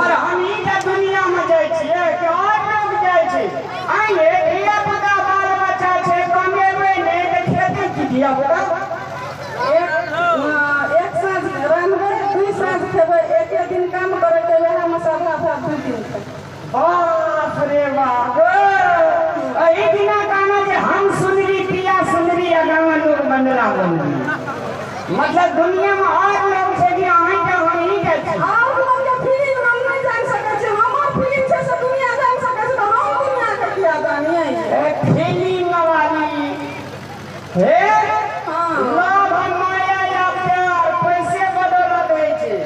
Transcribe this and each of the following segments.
और हम ई दुनिया में जाए छिए कि और लोग जाए छै आइए धिया पुता बाल बच्चा छै कमेबै नै त खेती की धिया पुता एक साँझ रहबै 2 साँझ खेबै एक दिन काम करे के वह मसाला भात 2 दिन बाप रे बाप एही दिना गाना जे हम सुनरी पिया सुनरी गाँव लोग बंदरा बंदी मतलब दुनिया में और लोग छै कि अहीं के हम ही जाए छी और लोग के फीलिंग हम नहीं जान सकै छी हमर फीलिंग छै से दुनिया जान सकै छै तो हम दुनिया के किया जानी है फीलिंग वाली हे लोभ माया या प्यार पैसे बदौलत होइ छै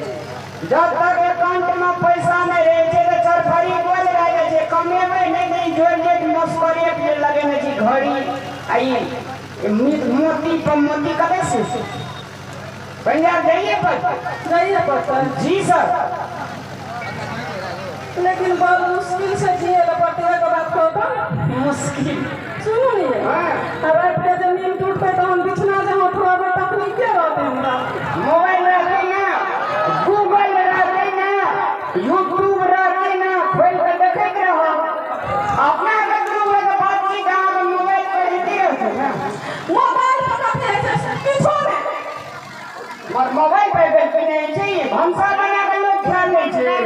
जब तक अकाउंट में पैसा नहीं रहे छै तो चरफरी बोल रह जाइ छै कमेबै नहीं जोड़ जोड़ मस्करी के लगेने छी घड़ी आई मोती पर मोती कते से पंजाब जाइए पर जी सर लेकिन बहुत मुश्किल से जिए ला पड़ते के बात को मुश्किल सुनो नहीं रात के जमीन टूट पे तो हम बिछना जहाँ उठवाबे तकनीक के रहते हमरा मोबाइल रहते ना गूगल रहते ना यूट्यूब रहते ना खोल के देखत रहो अपना के ग्रुप में बातचीत गांव में मोबाइल पर ही रहते ना मोबाइल पकड़ते हैं किछो में और मोबाइल पे बैठे नहीं चाहिए भंसा बना के लोग ख्याल नहीं चाहिए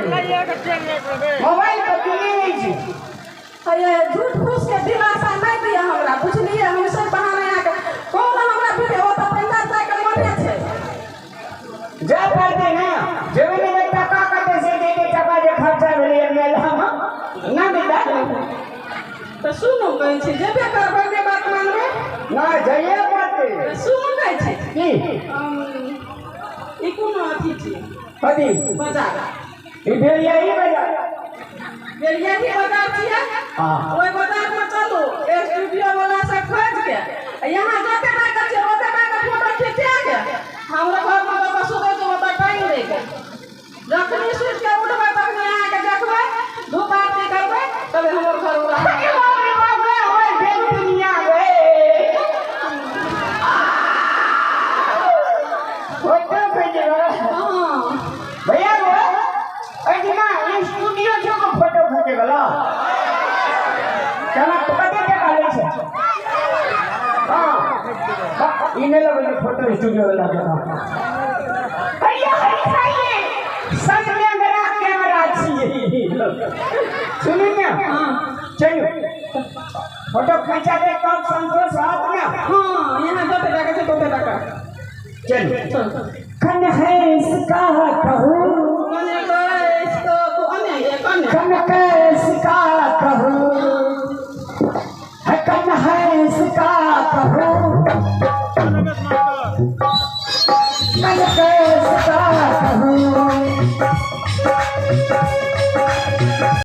मोबाइल पे किए नहीं चाहिए अरे झूठ फूस के दिलासा नहीं दिया हमरा बुझलिए हम सब बहाना आके कौन हमरा वीडियो तो पंचायत जाके मरे छे जा करते ना जेबे में टका कटे से दे के टका जे खर्चा भेले मेला में ना बेटा तो सुनो कहै छी जेबे करबै के बात मानबै ना जाइए पड़ते सुनो कहै छी की ई कोनो अथी छी कथी बाजार ई भेल यही बाजार यही बाजार छियै हां ओइ बाजार में चलू स्टूडियो वाला से खोज के यहाँ जाके ना कर ओते ना फोटो खींचा के हमरा घर में बाबा सुबह के बाबा टाइम दे के जखनी सूट के उठबै तखनी अहाँ के देखबै धूप आरती करबै तबे हमर घर उड़ा दुनिया गए फोटो भेजेगा भैया वो अजना स्टूडियो जो को फोटो भेजेगा चला कते टका ले छै हां इने लगे फोटो स्टूडियो वाला देखा भैया हरी खाइए संग में मेरा कैमरा छिए सुनिए ना हां चलिए फोटो खींचा दे तब संतोष हाथ में हां यहाँ जते टका छै तते टका चलिए कन है इसका कहूँ मने करे इसको अने ये कने कन कैसका कहूँ है कन है इसका कहूँ कन कैसका कहूँ